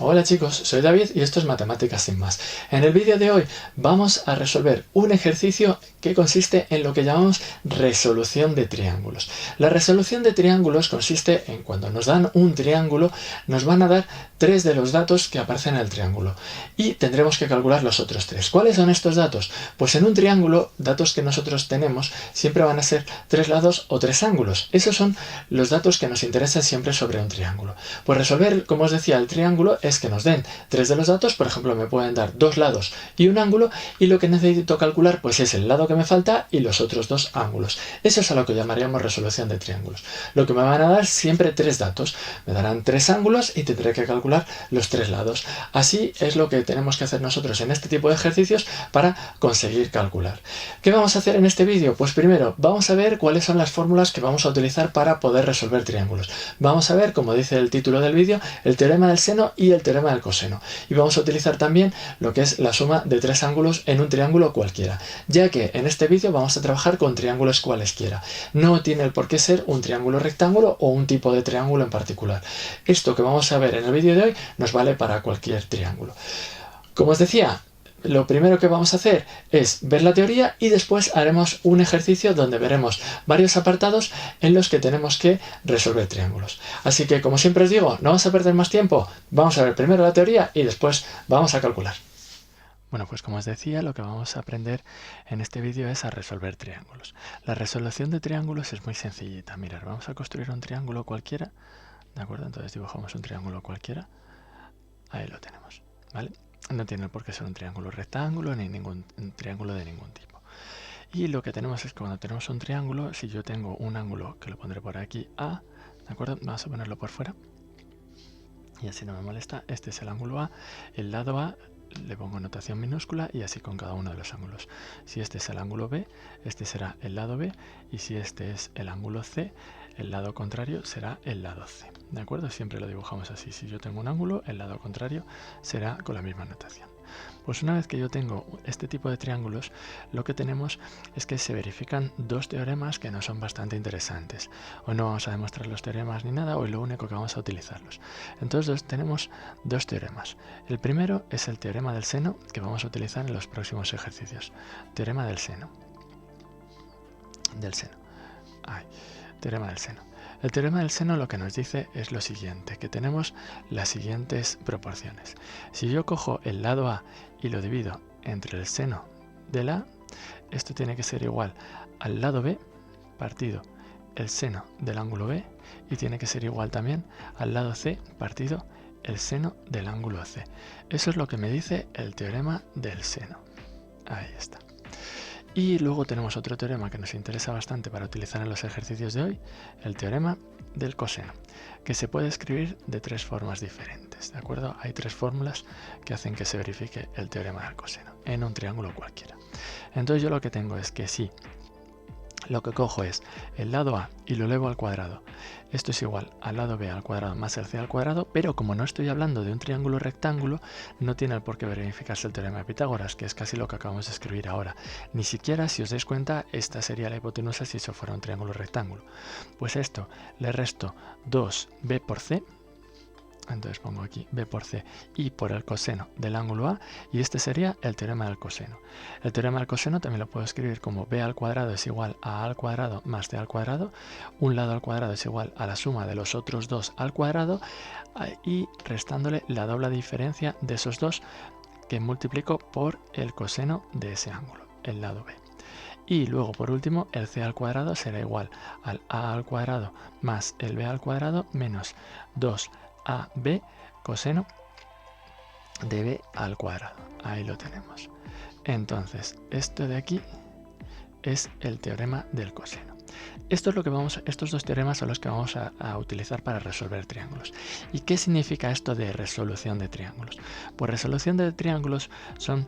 Hola chicos, soy David y esto es Matemáticas sin más. En el vídeo de hoy vamos a resolver un ejercicio que consiste en lo que llamamos resolución de triángulos. La resolución de triángulos consiste en cuando nos dan un triángulo, nos van a dar 3 de los datos que aparecen en el triángulo y tendremos que calcular los otros 3. ¿Cuáles son estos datos? Pues en un triángulo, datos que nosotros tenemos siempre van a ser 3 lados o 3 ángulos. Esos son los datos que nos interesan siempre sobre un triángulo. Pues resolver, como os decía, el triángulo es que nos den 3 de los datos, por ejemplo me pueden dar 2 lados y un ángulo, y lo que necesito calcular pues es el lado que me falta y los otros 2 ángulos. Eso es a lo que llamaríamos resolución de triángulos. Lo que me van a dar siempre 3 datos, me darán 3 ángulos y tendré que calcular los 3 lados. Así es lo que tenemos que hacer nosotros en este tipo de ejercicios para conseguir calcular. ¿Qué vamos a hacer en este vídeo? Pues primero vamos a ver cuáles son las fórmulas que vamos a utilizar para poder resolver triángulos. Vamos a ver, como dice el título del vídeo, el teorema del seno y el teorema del coseno. Y vamos a utilizar también lo que es la suma de 3 ángulos en un triángulo cualquiera, ya que en este vídeo vamos a trabajar con triángulos cualesquiera. No tiene el por qué ser un triángulo rectángulo o un tipo de triángulo en particular. Esto que vamos a ver en el vídeo de hoy nos vale para cualquier triángulo. Como os decía, lo primero que vamos a hacer es ver la teoría y después haremos un ejercicio donde veremos varios apartados en los que tenemos que resolver triángulos. Así que, como siempre os digo, no vamos a perder más tiempo, vamos a ver primero la teoría y después vamos a calcular. Bueno, pues como os decía, lo que vamos a aprender en este vídeo es a resolver triángulos. La resolución de triángulos es muy sencillita. Mirad, vamos a construir un triángulo cualquiera, ¿de acuerdo? Entonces dibujamos un triángulo cualquiera, ahí lo tenemos, ¿vale? No tiene por qué ser un triángulo rectángulo ni un triángulo de ningún tipo. Y lo que tenemos es que cuando tenemos un triángulo, si yo tengo un ángulo, que lo pondré por aquí, A, ¿de acuerdo? Vamos a ponerlo por fuera. Y así no me molesta. Este es el ángulo A. El lado A le pongo notación minúscula y así con cada uno de los ángulos. Si este es el ángulo B, este será el lado B. Y si este es el ángulo C, el lado contrario será el lado C. ¿De acuerdo? Siempre lo dibujamos así. Si yo tengo un ángulo, el lado contrario será con la misma notación. Pues una vez que yo tengo este tipo de triángulos, lo que tenemos es que se verifican 2 teoremas que nos son bastante interesantes. Hoy no vamos a demostrar los teoremas ni nada, hoy lo único que vamos a utilizarlos. Entonces tenemos 2 teoremas. El primero es el teorema del seno, que vamos a utilizar en los próximos ejercicios. Teorema del seno. Teorema del seno. El teorema del seno lo que nos dice es lo siguiente, que tenemos las siguientes proporciones. Si yo cojo el lado A y lo divido entre el seno del A, esto tiene que ser igual al lado B partido el seno del ángulo B y tiene que ser igual también al lado C partido el seno del ángulo C. Eso es lo que me dice el teorema del seno. Ahí está. Y luego tenemos otro teorema que nos interesa bastante para utilizar en los ejercicios de hoy, el teorema del coseno, que se puede escribir de 3 formas diferentes, ¿de acuerdo? Hay 3 fórmulas que hacen que se verifique el teorema del coseno en un triángulo cualquiera. Entonces yo lo que tengo es que si lo que cojo es el lado A y lo elevo al cuadrado, esto es igual al lado B al cuadrado más el C al cuadrado, pero como no estoy hablando de un triángulo rectángulo, no tiene por qué verificarse el teorema de Pitágoras, que es casi lo que acabamos de escribir ahora. Ni siquiera, si os dais cuenta, esta sería la hipotenusa si eso fuera un triángulo rectángulo. Pues esto le resto 2B por C, entonces pongo aquí B por C y por el coseno del ángulo A, y este sería el teorema del coseno. El teorema del coseno también lo puedo escribir como B al cuadrado es igual a A al cuadrado más C al cuadrado, un lado al cuadrado es igual a la suma de los otros 2 al cuadrado y restándole la doble diferencia de esos 2 que multiplico por el coseno de ese ángulo, el lado B. Y luego, por último, el C al cuadrado será igual al A al cuadrado más el B al cuadrado menos 2AB coseno de B al cuadrado. Ahí lo tenemos. Entonces, esto de aquí es el teorema del coseno. Estos 2 teoremas son los que vamos a utilizar para resolver triángulos. ¿Y qué significa esto de resolución de triángulos? Pues resolución de triángulos son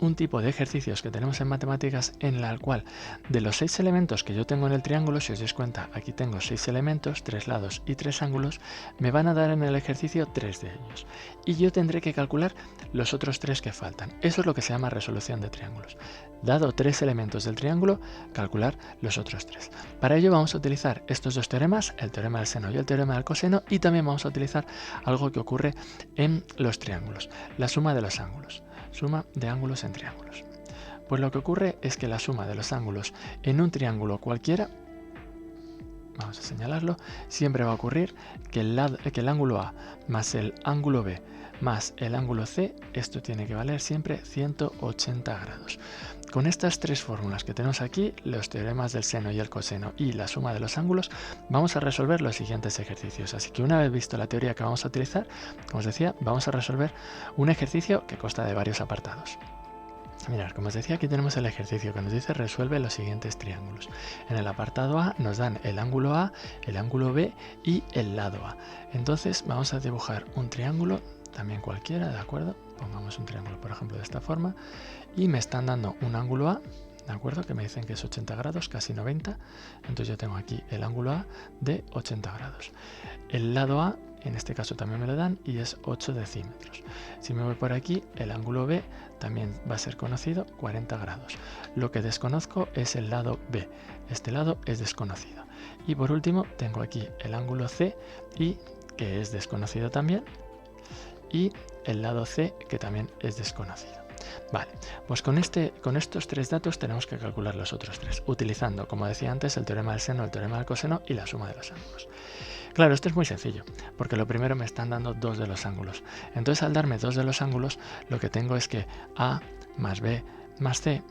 un tipo de ejercicios que tenemos en matemáticas en la cual de los 6 elementos que yo tengo en el triángulo, si os dais cuenta, aquí tengo 6 elementos, 3 lados y 3 ángulos, me van a dar en el ejercicio 3 de ellos. Y yo tendré que calcular los otros 3 que faltan. Eso es lo que se llama resolución de triángulos. Dado 3 elementos del triángulo, calcular los otros 3. Para ello vamos a utilizar estos dos teoremas, el teorema del seno y el teorema del coseno, y también vamos a utilizar algo que ocurre en los triángulos, la suma de los ángulos. Suma de ángulos en triángulos. Pues lo que ocurre es que la suma de los ángulos en un triángulo cualquiera, vamos a señalarlo, siempre va a ocurrir que el ángulo A más el ángulo B más el ángulo C, esto tiene que valer siempre 180 grados. Con estas 3 fórmulas que tenemos aquí, los teoremas del seno y el coseno y la suma de los ángulos, vamos a resolver los siguientes ejercicios. Así que una vez visto la teoría que vamos a utilizar, como os decía, vamos a resolver un ejercicio que consta de varios apartados. Mirad, como os decía, aquí tenemos el ejercicio que nos dice resuelve los siguientes triángulos. En el apartado A nos dan el ángulo A, el ángulo B y el lado A. Entonces vamos a dibujar un triángulo, también cualquiera, ¿de acuerdo? Pongamos un triángulo, por ejemplo, de esta forma, y me están dando un ángulo A, ¿de acuerdo? Que me dicen que es 80 grados, casi 90. Entonces yo tengo aquí el ángulo A de 80 grados. El lado A, en este caso también me lo dan, y es 8 decímetros. Si me voy por aquí, el ángulo B también va a ser conocido, 40 grados. Lo que desconozco es el lado B. Este lado es desconocido. Y por último, tengo aquí el ángulo C, y que es desconocido también, y el lado C, que también es desconocido. Vale, pues con estos 3 datos tenemos que calcular los otros 3, utilizando, como decía antes, el teorema del seno, el teorema del coseno y la suma de los ángulos. Claro, esto es muy sencillo, porque lo primero me están dando 2 de los ángulos. Entonces, al darme 2 de los ángulos, lo que tengo es que A más B más C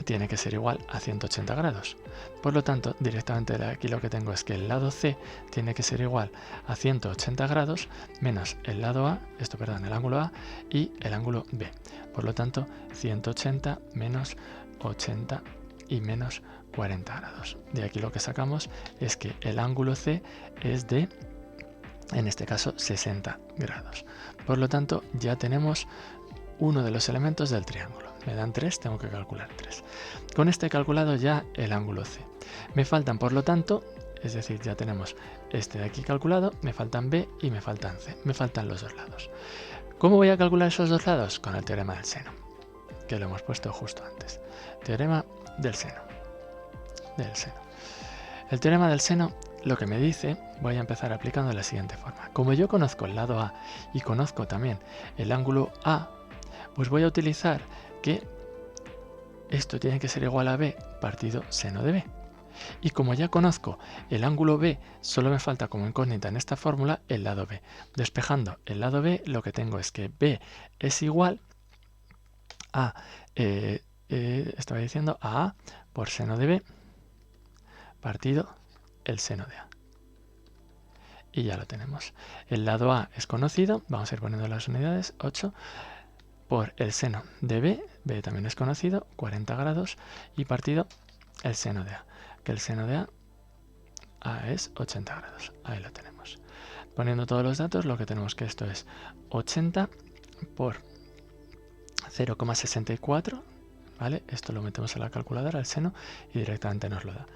tiene que ser igual a 180 grados. Por lo tanto, directamente de aquí lo que tengo es que el lado C tiene que ser igual a 180 grados menos el lado A, el ángulo A y el ángulo B. Por lo tanto, 180 menos 80 y menos 40 grados. De aquí lo que sacamos es que el ángulo C es de, en este caso, 60 grados. Por lo tanto, ya tenemos uno de los elementos del triángulo. Me dan 3, tengo que calcular 3. Con este calculado ya el ángulo C. Me faltan, por lo tanto, es decir, ya tenemos este de aquí calculado, me faltan B y me faltan C. Me faltan los dos lados. ¿Cómo voy a calcular esos dos lados? Con el teorema del seno, que lo hemos puesto justo antes. Teorema del seno. El teorema del seno lo que me dice, voy a empezar aplicando de la siguiente forma. Como yo conozco el lado A y conozco también el ángulo A, pues voy a utilizar que esto tiene que ser igual a B partido seno de B. Y como ya conozco el ángulo B, solo me falta como incógnita en esta fórmula el lado B. Despejando el lado B, lo que tengo es que B es igual a, estaba diciendo, a A por seno de B partido el seno de A. Y ya lo tenemos. El lado A es conocido, vamos a ir poniendo las unidades, 8 por el seno de B, B también es conocido, 40 grados, y partido el seno de A, que el seno de A es 80 grados. Ahí lo tenemos. Poniendo todos los datos, lo que tenemos que esto es 80 por 0,64, ¿vale? Esto lo metemos en la calculadora, el seno, y directamente nos lo da.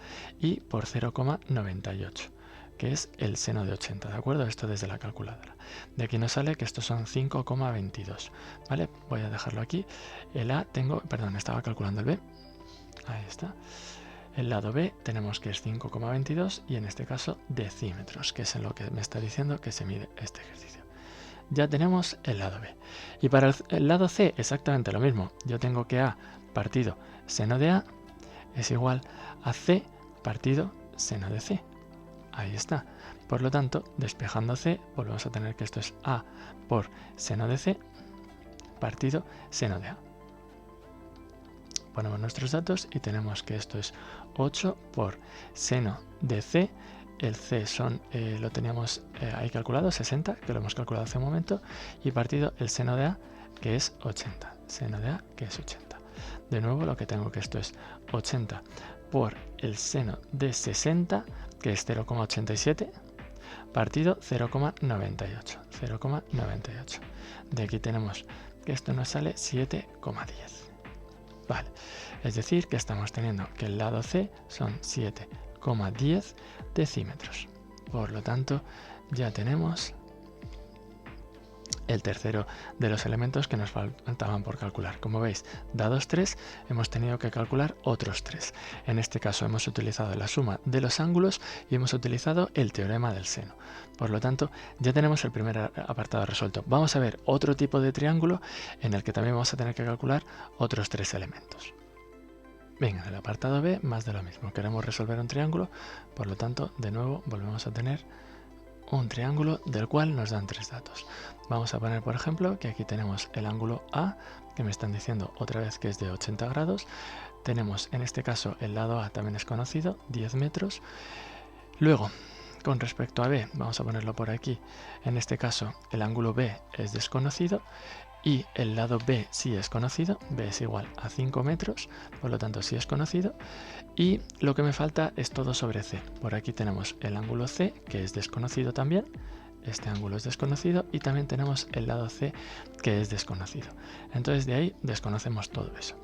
Y por 0,98. Que es el seno de 80, ¿de acuerdo? Esto desde la calculadora. De aquí nos sale que estos son 5,22, ¿vale? Voy a dejarlo aquí. El A estaba calculando el B. Ahí está. El lado B tenemos que es 5,22 y en este caso decímetros, que es en lo que me está diciendo que se mide este ejercicio. Ya tenemos el lado B. Y para el lado C exactamente lo mismo. Yo tengo que A partido seno de A es igual a C partido seno de C. Ahí está. Por lo tanto, despejando C, volvemos a tener que esto es A por seno de C partido seno de A. Ponemos nuestros datos y tenemos que esto es 8 por seno de C. El C lo teníamos ahí calculado, 60, que lo hemos calculado hace un momento, y partido el seno de A, que es 80. Seno de A, que es 80. De nuevo, lo que tengo que esto es 80 por el seno de 60, que es 0,87, partido 0,98. De aquí tenemos que esto nos sale 7,10. Vale, es decir, que estamos teniendo que el lado C son 7,10 decímetros. Por lo tanto, ya tenemos el tercero de los elementos que nos faltaban por calcular. Como veis, dados 3, hemos tenido que calcular otros 3. En este caso hemos utilizado la suma de los ángulos y hemos utilizado el teorema del seno. Por lo tanto, ya tenemos el primer apartado resuelto. Vamos a ver otro tipo de triángulo en el que también vamos a tener que calcular otros 3 elementos. Venga, en el apartado B, más de lo mismo. Queremos resolver un triángulo, por lo tanto, de nuevo volvemos a tener un triángulo del cual nos dan 3 datos. Vamos a poner, por ejemplo, que aquí tenemos el ángulo A, que me están diciendo otra vez que es de 80 grados. Tenemos, en este caso, el lado A también es conocido, 10 metros. Luego, con respecto a B, vamos a ponerlo por aquí. En este caso, el ángulo B es desconocido y el lado B sí es conocido. B es igual a 5 metros, por lo tanto sí es conocido. Y lo que me falta es todo sobre C. Por aquí tenemos el ángulo C, que es desconocido también. Este ángulo es desconocido y también tenemos el lado C, que es desconocido. Entonces de ahí desconocemos todo eso.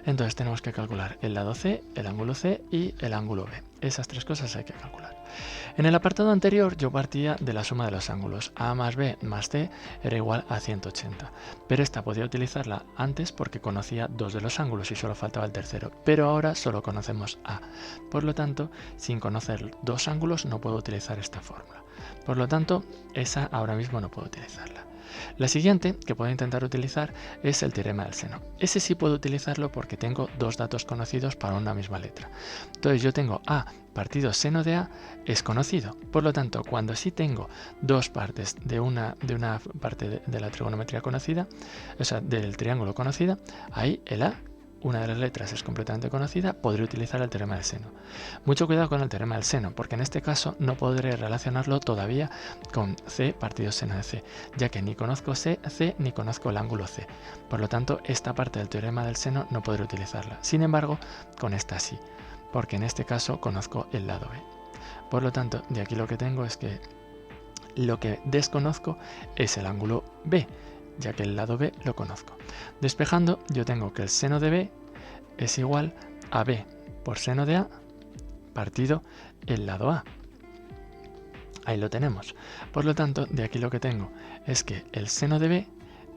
Entonces tenemos que calcular el lado C, el ángulo C y el ángulo B. Esas 3 cosas hay que calcular. En el apartado anterior yo partía de la suma de los ángulos. A más B más C era igual a 180. Pero esta podía utilizarla antes porque conocía 2 de los ángulos y solo faltaba el tercero. Pero ahora solo conocemos A. Por lo tanto, sin conocer 2 ángulos no puedo utilizar esta fórmula. Por lo tanto, esa ahora mismo no puedo utilizarla. La siguiente que puedo intentar utilizar es el teorema del seno. Ese sí puedo utilizarlo porque tengo 2 datos conocidos para una misma letra. Entonces yo tengo A partido seno de A es conocido. Por lo tanto, cuando sí tengo 2 partes de una parte de la trigonometría conocida, o sea, del triángulo conocida, ahí el A, una de las letras es completamente conocida, podré utilizar el teorema del seno. Mucho cuidado con el teorema del seno, porque en este caso no podré relacionarlo todavía con C partido seno de C, ya que ni conozco C ni conozco el ángulo C. Por lo tanto, esta parte del teorema del seno no podré utilizarla. Sin embargo, con esta sí, porque en este caso conozco el lado B. Por lo tanto, de aquí lo que tengo es que lo que desconozco es el ángulo B, ya que el lado B lo conozco. Despejando, yo tengo que el seno de B es igual a B por seno de A partido el lado A. Ahí lo tenemos. Por lo tanto, de aquí lo que tengo es que el seno de B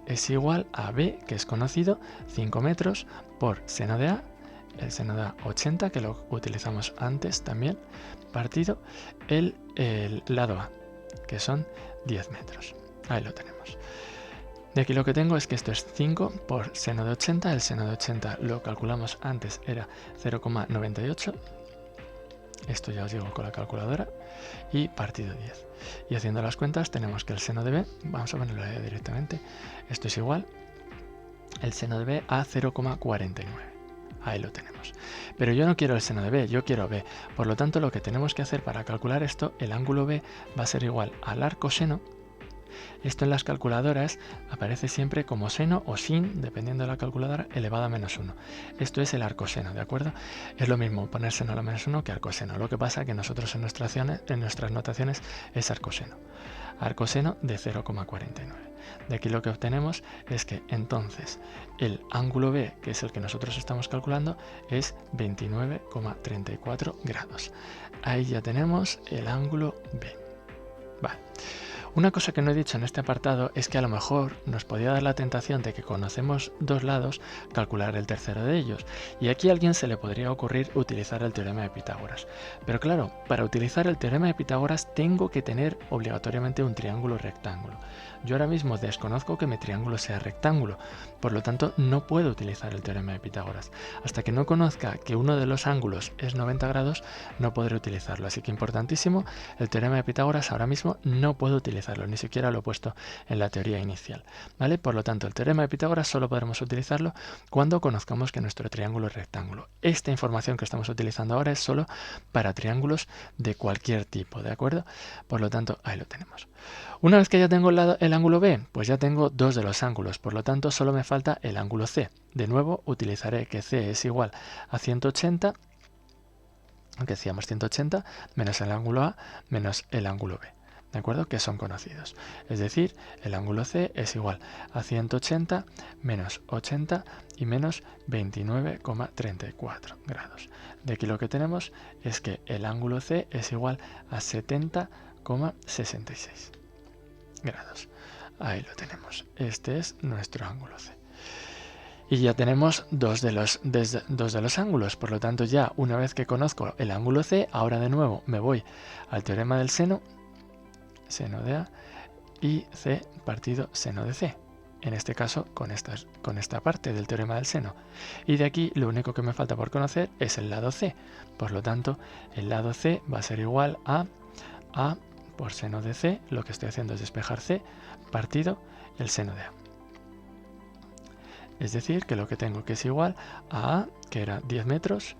es igual a B, que es conocido, 5 metros, por seno de A, el seno de A 80, que lo utilizamos antes también, partido el lado A, que son 10 metros. Ahí lo tenemos. De aquí lo que tengo es que esto es 5 por seno de 80. El seno de 80 lo calculamos antes, era 0,98. Esto ya os digo con la calculadora. Y partido 10. Y haciendo las cuentas tenemos que el seno de B, vamos a ponerlo ahí directamente, esto es igual, el seno de B a 0,49. Ahí lo tenemos. Pero yo no quiero el seno de B, yo quiero B. Por lo tanto, lo que tenemos que hacer para calcular esto, el ángulo B va a ser igual al arcoseno. Esto en las calculadoras aparece siempre como seno o sin, dependiendo de la calculadora, elevado a menos 1. Esto es el arcoseno, ¿de acuerdo? Es lo mismo poner seno a la menos 1 que arcoseno. Lo que pasa es que nosotros en nuestras notaciones es arcoseno. Arcoseno de 0,49. De aquí lo que obtenemos es que entonces el ángulo B, que es el que nosotros estamos calculando, es 29,34 grados. Ahí ya tenemos el ángulo B. Vale. Una cosa que no he dicho en este apartado es que a lo mejor nos podía dar la tentación de que conocemos 2 lados, calcular el tercero de ellos. Y aquí a alguien se le podría ocurrir utilizar el teorema de Pitágoras. Pero claro, para utilizar el teorema de Pitágoras tengo que tener obligatoriamente un triángulo rectángulo. Yo ahora mismo desconozco que mi triángulo sea rectángulo, por lo tanto no puedo utilizar el teorema de Pitágoras. Hasta que no conozca que uno de los ángulos es 90 grados, no podré utilizarlo. Así que importantísimo, el teorema de Pitágoras ahora mismo no puedo utilizarlo, ni siquiera lo he puesto en la teoría inicial, ¿vale? Por lo tanto, el teorema de Pitágoras solo podremos utilizarlo cuando conozcamos que nuestro triángulo es rectángulo. Esta información que estamos utilizando ahora es solo para triángulos de cualquier tipo, ¿de acuerdo? Por lo tanto, ahí lo tenemos. Una vez que ya tengo el ángulo B, pues ya tengo 2 de los ángulos, por lo tanto solo me falta el ángulo C. De nuevo utilizaré que C es igual a 180, aunque decíamos 180, menos el ángulo A, menos el ángulo B. ¿de acuerdo? Que son conocidos. Es decir, el ángulo C es igual a 180 menos 80 y menos 29,34 grados. De aquí lo que tenemos es que el ángulo C es igual a 70,66 grados. Ahí lo tenemos. Este es nuestro ángulo C. Y ya tenemos dos de los ángulos. Por lo tanto, ya una vez que conozco el ángulo C, ahora de nuevo me voy al teorema del seno de A, y C partido seno de C. En este caso, con esta parte del teorema del seno. Y de aquí lo único que me falta por conocer es el lado C. Por lo tanto, el lado C va a ser igual a A por seno de C. Lo que estoy haciendo es despejar C partido el seno de A. Es decir, que lo que tengo que es igual a A, que era 10 metros,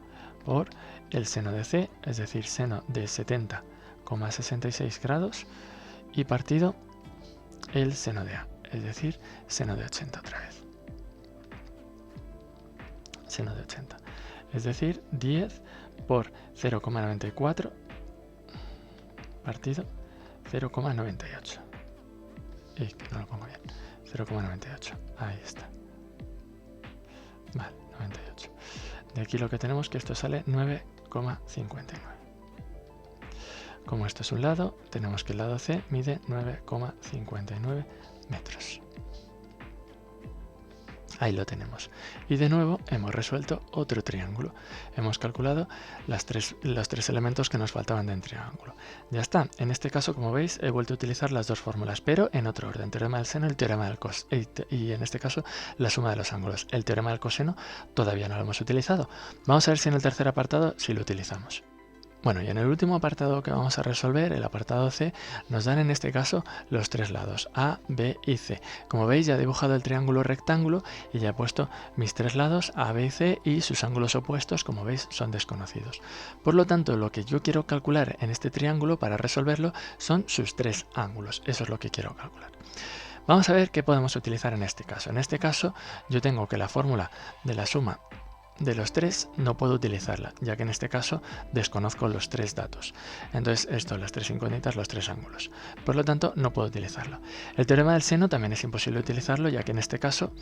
por el seno de C, es decir, seno de 70,66 grados, y partido el seno de A, es decir, seno de 80 otra vez. Seno de 80. Es decir, 10 por 0,94 partido 0,98. Y que no lo pongo bien. 0,98. Ahí está. Vale, 98. De aquí lo que tenemos es que esto sale 9,59. Como esto es un lado, tenemos que el lado C mide 9,59 metros. Ahí lo tenemos. Y de nuevo hemos resuelto otro triángulo. Hemos calculado los tres elementos que nos faltaban de un triángulo. Ya está. En este caso, como veis, he vuelto a utilizar las dos fórmulas, pero en otro orden. Teorema del seno y el teorema del coseno. Y en este caso, la suma de los ángulos. El teorema del coseno todavía no lo hemos utilizado. Vamos a ver si en el tercer apartado sí lo utilizamos. Bueno, y en el último apartado que vamos a resolver, el apartado C, nos dan en este caso los tres lados, A, B y C. Como veis, ya he dibujado el triángulo rectángulo y ya he puesto mis tres lados, A, B y C, y sus ángulos opuestos, como veis, son desconocidos. Por lo tanto, lo que yo quiero calcular en este triángulo para resolverlo son sus tres ángulos. Eso es lo que quiero calcular. Vamos a ver qué podemos utilizar en este caso. En este caso, yo tengo que la fórmula de la suma de los tres no puedo utilizarla, ya que en este caso desconozco los tres datos. Entonces, esto, las tres incógnitas, los tres ángulos. Por lo tanto, no puedo utilizarlo. El teorema del seno también es imposible utilizarlo, ya que en este caso,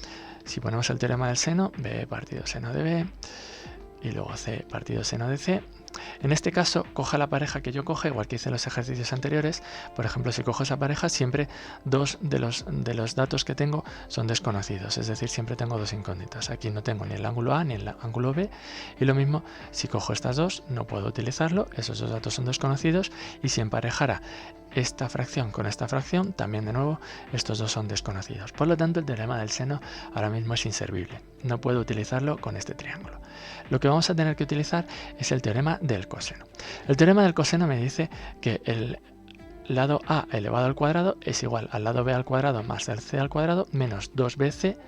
si ponemos el teorema del seno, B partido seno de B, y luego C partido seno de C. En este caso, coja la pareja que yo coja, igual que hice en los ejercicios anteriores. Por ejemplo, si cojo esa pareja, siempre dos de los datos que tengo son desconocidos, es decir, siempre tengo dos incógnitas. Aquí no tengo ni el ángulo A ni el ángulo B, y lo mismo, si cojo estas dos, no puedo utilizarlo, esos dos datos son desconocidos, y si emparejara esta fracción con esta fracción, también de nuevo, estos dos son desconocidos. Por lo tanto, el teorema del seno ahora mismo es inservible. No puedo utilizarlo con este triángulo. Lo que vamos a tener que utilizar es el teorema del coseno. El teorema del coseno me dice que el lado A elevado al cuadrado es igual al lado B al cuadrado más el C al cuadrado menos 2BC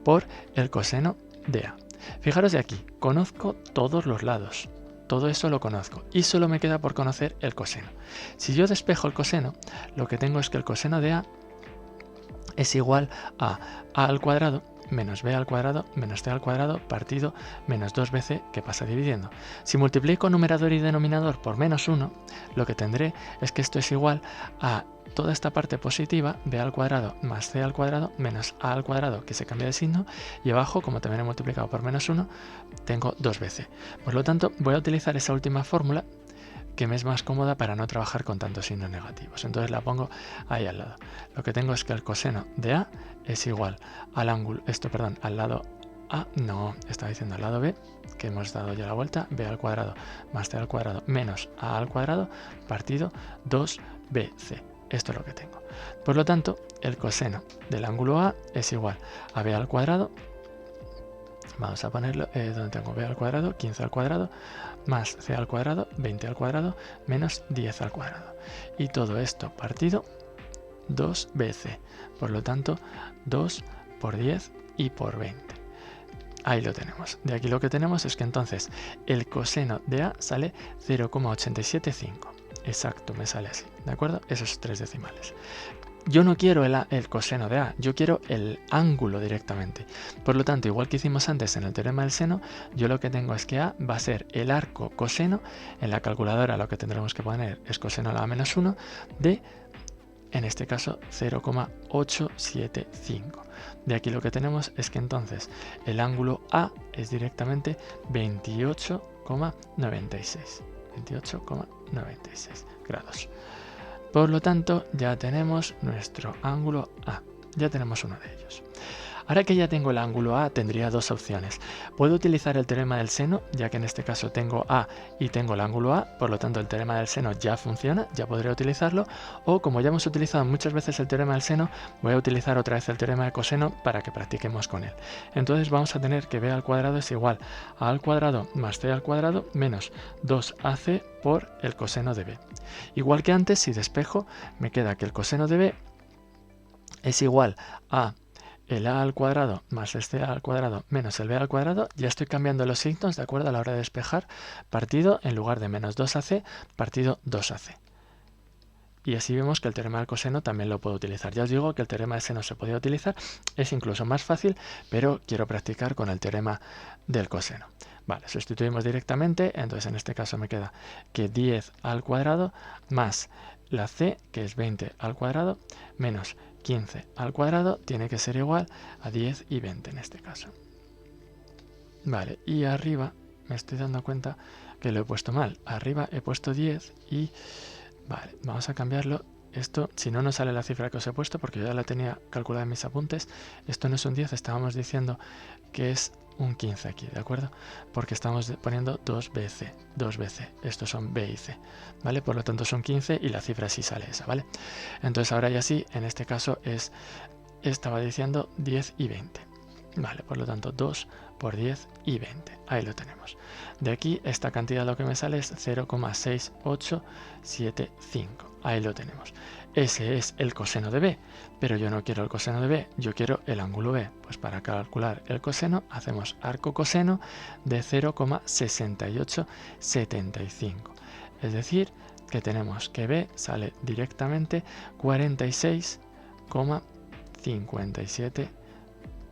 por el coseno de A. Fijaros de aquí, conozco todos los lados. Todo eso lo conozco y solo me queda por conocer el coseno. Si yo despejo el coseno, lo que tengo es que el coseno de A es igual a al cuadrado menos b al cuadrado menos c al cuadrado partido menos 2bc, que pasa dividiendo. Si multiplico numerador y denominador por menos 1, lo que tendré es que esto es igual a toda esta parte positiva, b al cuadrado más c al cuadrado menos a al cuadrado, que se cambia de signo, y abajo, como también he multiplicado por menos 1, tengo 2bc. Por lo tanto, voy a utilizar esa última fórmula, que me es más cómoda para no trabajar con tantos signos negativos. Entonces la pongo ahí al lado. Lo que tengo es que el coseno de A es igual al ángulo, al lado A, no, estaba diciendo al lado B, que hemos dado ya la vuelta, b al cuadrado más c al cuadrado menos a al cuadrado partido 2bc. Esto es lo que tengo. Por lo tanto, el coseno del ángulo A es igual a b al cuadrado. Vamos a ponerlo donde tengo b al cuadrado, 15 al cuadrado, más c al cuadrado, 20 al cuadrado, menos 10 al cuadrado. Y todo esto partido 2bc. Por lo tanto, 2 por 10 y por 20. Ahí lo tenemos. De aquí lo que tenemos es que entonces el coseno de A sale 0,875. Exacto, me sale así. ¿De acuerdo? Esos tres decimales. yo no quiero el coseno de A, yo quiero el ángulo directamente. Por lo tanto, igual que hicimos antes en el teorema del seno, yo lo que tengo es que A va a ser el arco coseno. En la calculadora lo que tendremos que poner es coseno a la menos 1 de, en este caso, 0,875. De aquí lo que tenemos es que entonces el ángulo A es directamente 28,96 grados. Por lo tanto, ya tenemos nuestro ángulo A, ya tenemos uno de ellos. Ahora que ya tengo el ángulo A, tendría dos opciones. Puedo utilizar el teorema del seno, ya que en este caso tengo A y tengo el ángulo A, por lo tanto el teorema del seno ya funciona, ya podría utilizarlo, o como ya hemos utilizado muchas veces el teorema del seno, voy a utilizar otra vez el teorema del coseno para que practiquemos con él. Entonces vamos a tener que B al cuadrado es igual a al cuadrado más C al cuadrado menos 2AC por el coseno de B. Igual que antes, si despejo, me queda que el coseno de B es igual a el A al cuadrado más el C al cuadrado menos el B al cuadrado. Ya estoy cambiando los signos de acuerdo a la hora de despejar, partido en lugar de menos 2AC, partido 2AC. Y así vemos que el teorema del coseno también lo puedo utilizar. Ya os digo que el teorema del seno se podía utilizar, es incluso más fácil, pero quiero practicar con el teorema del coseno. Vale, sustituimos directamente, entonces en este caso me queda que 10 al cuadrado más la C, que es 20 al cuadrado, menos 15 al cuadrado, tiene que ser igual a 10 y 20 en este caso. Vale, y arriba me estoy dando cuenta que lo he puesto mal. Arriba he puesto 10 y... Vale, vamos a cambiarlo. Esto, si no nos sale la cifra que os he puesto, porque yo ya la tenía calculada en mis apuntes, esto no es un 10, estábamos diciendo que es un 15 aquí, ¿de acuerdo? Porque estamos poniendo 2BC, estos son B y C, ¿vale? Por lo tanto son 15 y la cifra sí sale esa, ¿vale? Entonces ahora ya sí, en este caso estaba diciendo 10 y 20, ¿vale? Por lo tanto 2 por 10 y 20, ahí lo tenemos. De aquí esta cantidad lo que me sale es 0,6875, ahí lo tenemos. Ese es el coseno de B, pero yo no quiero el coseno de B, yo quiero el ángulo B. Pues para calcular el coseno hacemos arco coseno de 0,6875. Es decir, que tenemos que B sale directamente 46,57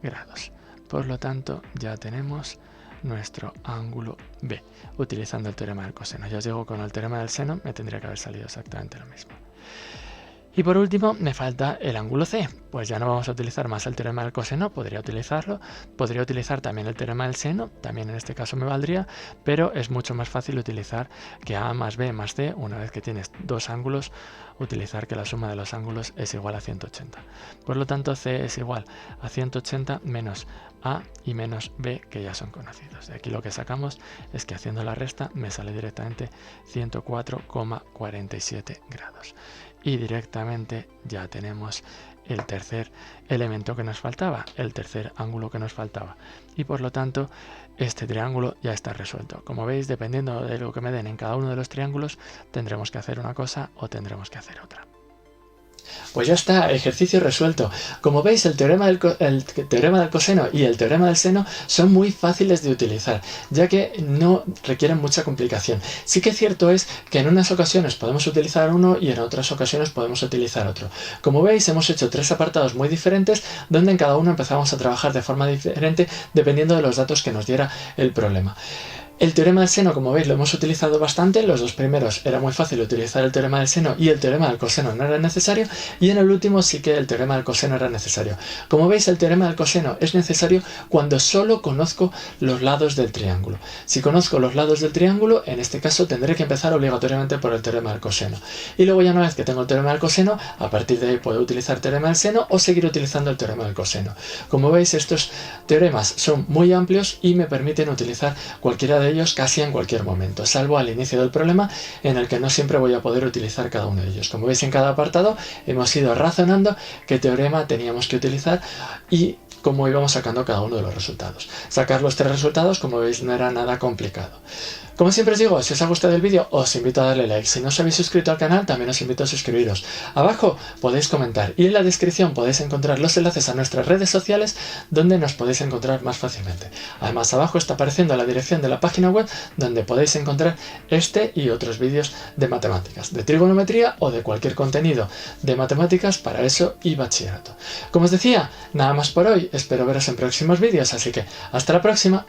grados. Por lo tanto, ya tenemos nuestro ángulo B, utilizando el teorema del coseno. Ya os digo, con el teorema del seno me tendría que haber salido exactamente lo mismo. Y por último, me falta el ángulo C. Pues ya no vamos a utilizar más el teorema del coseno, podría utilizarlo. Podría utilizar también el teorema del seno, también en este caso me valdría, pero es mucho más fácil utilizar que A más B más C, una vez que tienes dos ángulos, utilizar que la suma de los ángulos es igual a 180. Por lo tanto, C es igual a 180 menos A y menos B, que ya son conocidos. De aquí lo que sacamos es que haciendo la resta me sale directamente 104,47 grados. Y directamente ya tenemos el tercer elemento que nos faltaba, el tercer ángulo que nos faltaba. Y por lo tanto, este triángulo ya está resuelto. Como veis, dependiendo de lo que me den en cada uno de los triángulos, tendremos que hacer una cosa o tendremos que hacer otra. Pues ya está, ejercicio resuelto. Como veis, el teorema del coseno y el teorema del seno son muy fáciles de utilizar, ya que no requieren mucha complicación. Sí que cierto es que en unas ocasiones podemos utilizar uno y en otras ocasiones podemos utilizar otro. Como veis, hemos hecho tres apartados muy diferentes, donde en cada uno empezamos a trabajar de forma diferente dependiendo de los datos que nos diera el problema. El teorema del seno, como veis, lo hemos utilizado bastante. Los dos primeros era muy fácil utilizar el teorema del seno y el teorema del coseno no era necesario, y en el último sí que el teorema del coseno era necesario. Como veis, el teorema del coseno es necesario cuando solo conozco los lados del triángulo. Si conozco los lados del triángulo, en este caso tendré que empezar obligatoriamente por el teorema del coseno. Y luego ya una vez que tengo el teorema del coseno, a partir de ahí puedo utilizar el teorema del seno o seguir utilizando el teorema del coseno. Como veis, estos teoremas son muy amplios y me permiten utilizar cualquiera de ellos casi en cualquier momento, salvo al inicio del problema, en el que no siempre voy a poder utilizar cada uno de ellos. Como veis, en cada apartado hemos ido razonando qué teorema teníamos que utilizar y cómo íbamos sacando cada uno de los resultados. Sacar los 3 resultados, como veis, no era nada complicado. Como siempre os digo, si os ha gustado el vídeo, os invito a darle like. Si no os habéis suscrito al canal, también os invito a suscribiros. Abajo podéis comentar y en la descripción podéis encontrar los enlaces a nuestras redes sociales donde nos podéis encontrar más fácilmente. Además, abajo está apareciendo la dirección de la página web donde podéis encontrar este y otros vídeos de matemáticas, de trigonometría o de cualquier contenido de matemáticas para ESO y bachillerato. Como os decía, nada más por hoy. Espero veros en próximos vídeos, así que hasta la próxima.